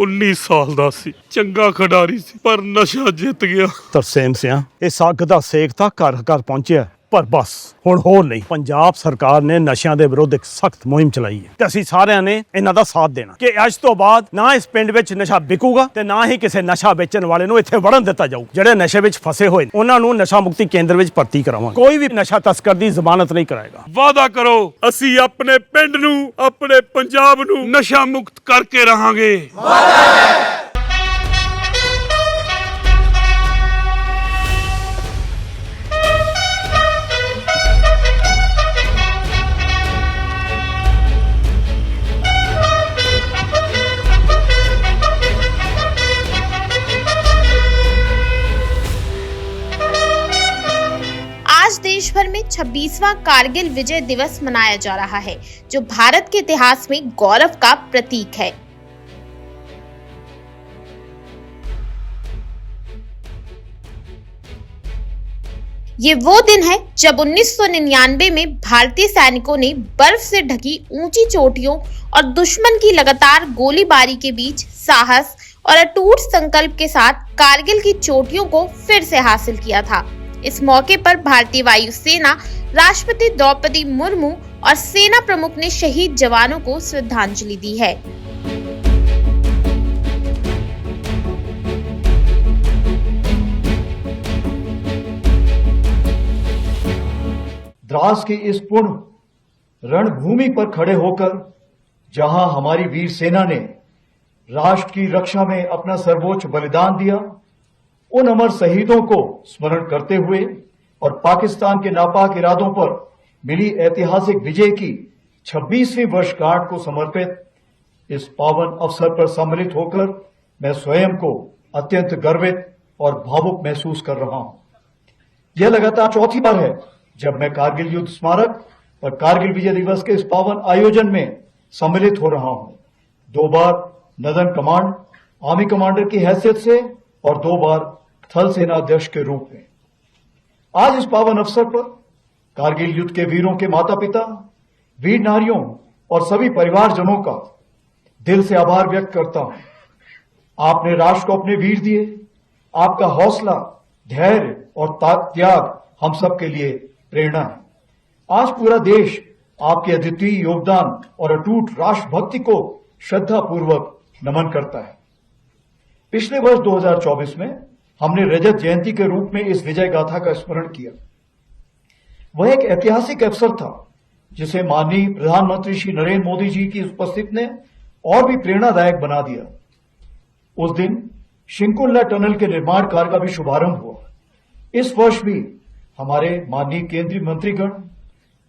19 ਸਾਲ ਦਾ ਸੀ, ਚੰਗਾ ਖਿਡਾਰੀ ਸੀ, ਪਰ ਨਸ਼ਾ ਜਿੱਤ ਗਿਆ। ਤਰਸੇਮ ਸਿਆ, ਇਸ ਅੱਗ ਦਾ ਸੇਕ ਤਾਂ ਘਰ ਘਰ ਪਹੁੰਚਿਆ, ਪਰ ਬਸ ਹੁਣ ਹੋਰ ਨਹੀਂ। ਪੰਜਾਬ ਸਰਕਾਰ ਨੇ ਨਸ਼ਿਆਂ ਦੇ ਵਿਰੁੱਧ ਇੱਕ ਸਖਤ ਮੁਹਿੰਮ ਚਲਾਈ ਹੈ ਤੇ ਅਸੀਂ ਸਾਰਿਆਂ ਨੇ ਇਹਨਾਂ ਦਾ ਸਾਥ ਦੇਣਾ ਕਿ ਅੱਜ ਤੋਂ ਬਾਅਦ ਨਾ ਇਸ ਪਿੰਡ ਵਿੱਚ ਨਸ਼ਾ ਵਿਕੂਗਾ ਤੇ ਨਾ ਹੀ ਕਿਸੇ ਨਸ਼ਾ ਵੇਚਣ ਵਾਲੇ ਨੂੰ ਇੱਥੇ ਵੜਨ ਦਿੱਤਾ ਜਾਊ। ਜਿਹੜੇ ਨਸ਼ੇ ਵਿੱਚ ਫਸੇ ਹੋਏ ਨੇ ਉਹਨਾਂ ਨੂੰ ਨਸ਼ਾ ਮੁਕਤੀ ਕੇਂਦਰ ਵਿੱਚ ਭਰਤੀ ਕਰਾਵਾਂਗੇ। ਕੋਈ ਵੀ ਨਸ਼ਾ ਤਸਕਰ ਦੀ ਜ਼ਮਾਨਤ ਨਹੀਂ ਕਰਾਏਗਾ। ਵਾਅਦਾ ਕਰੋ, ਅਸੀਂ ਆਪਣੇ ਪਿੰਡ ਨੂੰ, ਆਪਣੇ ਪੰਜਾਬ ਨੂੰ ਨਸ਼ਾ ਮੁਕਤ ਕਰਕੇ ਰਹਾਂਗੇ। आज देश भर में 26वां कारगिल विजय दिवस मनाया जा रहा है, जो भारत के इतिहास में गौरव का प्रतीक है। ये वो दिन है जब 1999 में भारतीय सैनिकों ने बर्फ से ढकी ऊंची चोटियों और दुश्मन की लगातार गोलीबारी के बीच साहस और अटूट संकल्प के साथ कारगिल की चोटियों को फिर से हासिल किया था। इस मौके पर भारतीय वायुसेना, राष्ट्रपति द्रौपदी मुर्मू और सेना प्रमुख ने शहीद जवानों को श्रद्धांजलि दी है। द्रास की इस पूर्ण रणभूमि पर खड़े होकर जहां हमारी वीर सेना ने राष्ट्र की रक्षा में अपना सर्वोच्च बलिदान दिया, उन अमर शहीदों को स्मरण करते हुए और पाकिस्तान के नापाक इरादों पर मिली ऐतिहासिक विजय की 26वीं वर्षगांठ को समर्पित इस पावन अवसर पर सम्मिलित होकर मैं स्वयं को अत्यंत गर्वित और भावुक महसूस कर रहा हूं। यह लगातार चौथी बार है जब मैं कारगिल युद्ध स्मारक और कारगिल विजय दिवस के इस पावन आयोजन में सम्मिलित हो रहा हूं। 2 बार नदन कमांड आर्मी कमांडर की हैसियत से और 2 बार थल सेना अध्यक्ष के रूप में। आज इस पावन अवसर पर कारगिल युद्ध के वीरों के माता पिता, वीर नारियों और सभी परिवारजनों का दिल से आभार व्यक्त करता हूं। आपने राष्ट्र को अपने वीर दिए। आपका हौसला, धैर्य और त्याग हम सब के लिए प्रेरणा है। आज पूरा देश आपके अद्वितीय योगदान और अटूट राष्ट्रभक्ति को श्रद्धा पूर्वक नमन करता है। पिछले वर्ष 2024 में हमने रजत जयंती के रूप में इस विजय गाथा का स्मरण किया। वह एक ऐतिहासिक अवसर था जिसे माननीय प्रधानमंत्री श्री नरेंद्र मोदी जी की उपस्थिति ने और भी प्रेरणादायक बना दिया। उस दिन शिंकुल्ला टनल के निर्माण कार्य का भी शुभारंभ हुआ। इस वर्ष भी हमारे माननीय केंद्रीय मंत्रीगण,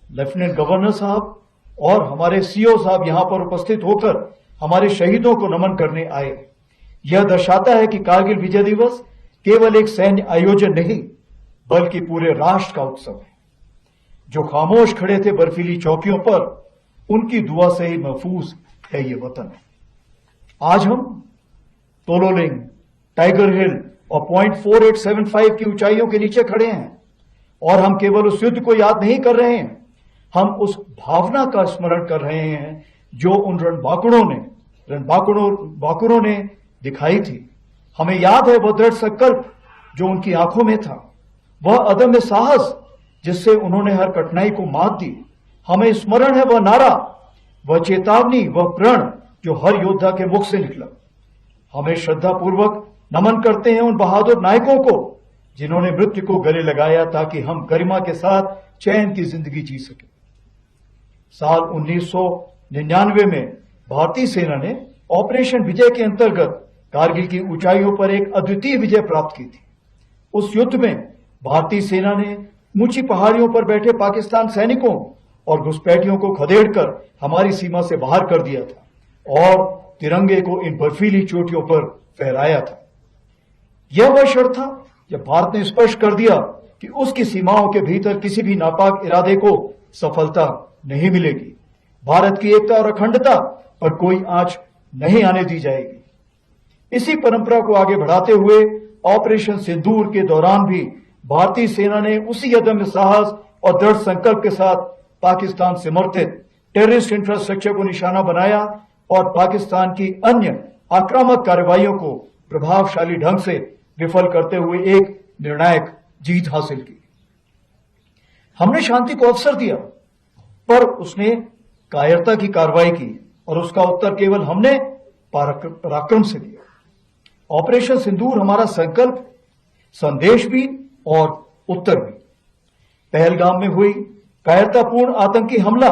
लेफ्टिनेंट गवर्नर साहब और हमारे सीओ साहब यहां पर उपस्थित होकर हमारे शहीदों को नमन करने आए। यह दर्शाता है कि कारगिल विजय दिवस केवल एक सैन्य आयोजन नहीं, बल्कि पूरे राष्ट्र का उत्सव है। जो खामोश खड़े थे बर्फीली चौकियों पर, उनकी दुआ से ही महफूज है ये वतन। आज हम तोलोलिंग, टाइगर हिल और पॉइंट 4875 की ऊंचाइयों के नीचे खड़े हैं और हम केवल उस युद्ध को याद नहीं कर रहे हैं, हम उस भावना का स्मरण कर रहे हैं जो उन रणबांकुरों ने दिखाई थी। हमें याद है वह दृढ़ संकल्प जो उनकी आंखों में था, वह अदम्य साहस जिससे उन्होंने हर कठिनाई को मात दी। हमें स्मरण है वह नारा, वह चेतावनी, वह प्रण जो हर योद्धा के मुख से निकला। हमें श्रद्धा पूर्वक नमन करते हैं उन बहादुर नायकों को जिन्होंने मृत्यु को गले लगाया ताकि हम गरिमा के साथ चैन की जिंदगी जी सके। साल 1999 में भारतीय सेना ने ऑपरेशन विजय के अंतर्गत कारगिल की ऊंचाइयों पर एक अद्वितीय विजय प्राप्त की थी। उस युद्ध में भारतीय सेना ने ऊंची पहाड़ियों पर बैठे पाकिस्तान सैनिकों और घुसपैठियों को खदेड़कर हमारी सीमा से बाहर कर दिया था और तिरंगे को इन बर्फीली चोटियों पर फहराया था। यह वह क्षण था जब भारत ने स्पष्ट कर दिया कि उसकी सीमाओं के भीतर किसी भी नापाक इरादे को सफलता नहीं मिलेगी। भारत की एकता और अखंडता पर कोई आंच नहीं आने दी जाएगी। इसी परंपरा को आगे बढ़ाते हुए ऑपरेशन सिंदूर के दौरान भी भारतीय सेना ने उसी अदम्य साहस और दृढ़ संकल्प के साथ पाकिस्तान समर्थित टेररिस्ट इंफ्रास्ट्रक्चर को निशाना बनाया और पाकिस्तान की अन्य आक्रामक कार्रवाइयों को प्रभावशाली ढंग से विफल करते हुए एक निर्णायक जीत हासिल की। हमने शांति को अवसर दिया, पर उसने कायरता की कार्रवाई की और उसका उत्तर केवल हमने पराक्रम से दिया। ऑपरेशन सिंदूर हमारा संकल्प, संदेश भी और उत्तर भी। पहलगाम में हुई कायरतापूर्ण आतंकी हमला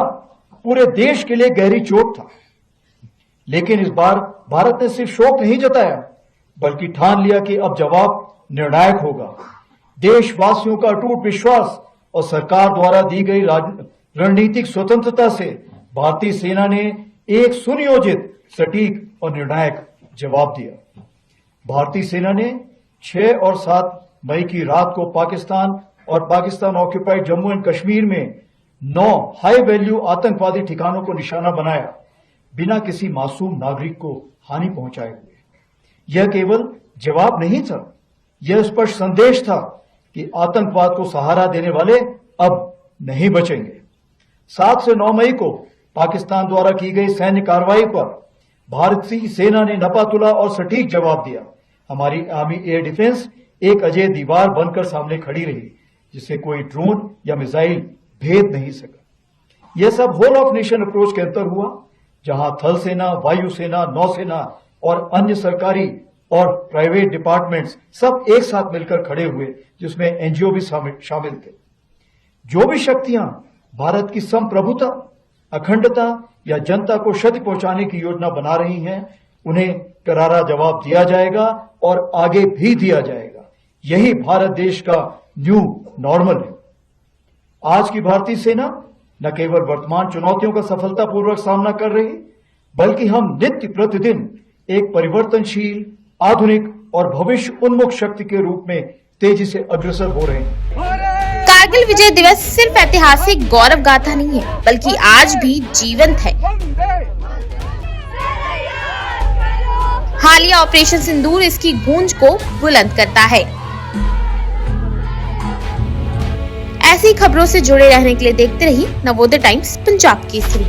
पूरे देश के लिए गहरी चोट था, लेकिन इस बार भारत ने सिर्फ शोक नहीं जताया, बल्कि ठान लिया कि अब जवाब निर्णायक होगा। देशवासियों का अटूट विश्वास और सरकार द्वारा दी गई रणनीतिक स्वतंत्रता से भारतीय सेना ने एक सुनियोजित, सटीक और निर्णायक जवाब दिया। भारतीय सेना ने 6 और 7 मई की रात को पाकिस्तान और पाकिस्तान ऑक्यूपाइड जम्मू एंड कश्मीर में 9 हाई वैल्यू आतंकवादी ठिकानों को निशाना बनाया, बिना किसी मासूम नागरिक को हानि पहुंचाए हुए। यह केवल जवाब नहीं था, यह स्पष्ट संदेश था कि आतंकवाद को सहारा देने वाले अब नहीं बचेंगे। 7 से 9 मई को पाकिस्तान द्वारा की गई सैन्य कार्रवाई पर भारतीय सेना ने नपातुला और सटीक जवाब दिया। हमारी आर्मी एयर डिफेंस एक अजय दीवार बनकर सामने खड़ी रही, जिसे कोई ड्रोन या मिसाइल भेद नहीं सका। यह सब होल ऑफ नेशन अप्रोच के अंतर हुआ, जहां थल सेना, वायुसेना, नौसेना और अन्य सरकारी और प्राइवेट डिपार्टमेंट्स सब एक साथ मिलकर खड़े हुए, जिसमें एनजीओ भी शामिल थे। जो भी शक्तियां भारत की संप्रभुता, अखंडता या जनता को क्षति पहुंचाने की योजना बना रही हैं, उन्हें करारा जवाब दिया जाएगा और आगे भी दिया जाएगा। यही भारत देश का न्यू नॉर्मल है। आज की भारतीय सेना न केवल वर्तमान चुनौतियों का सफलतापूर्वक सामना कर रही, बल्कि हम नित्य प्रतिदिन एक परिवर्तनशील, आधुनिक और भविष्य उन्मुख शक्ति के रूप में तेजी से अग्रसर हो रहे हैं। कारगिल विजय दिवस सिर्फ ऐतिहासिक गौरव गाथा नहीं है, बल्कि आज भी जीवंत है। हालिया ऑपरेशन सिंदूर इसकी गूंज को बुलंद करता है। ऐसी खबरों से जुड़े रहने के लिए देखते रहिए नवोदय टाइम्स पंजाब केसरी।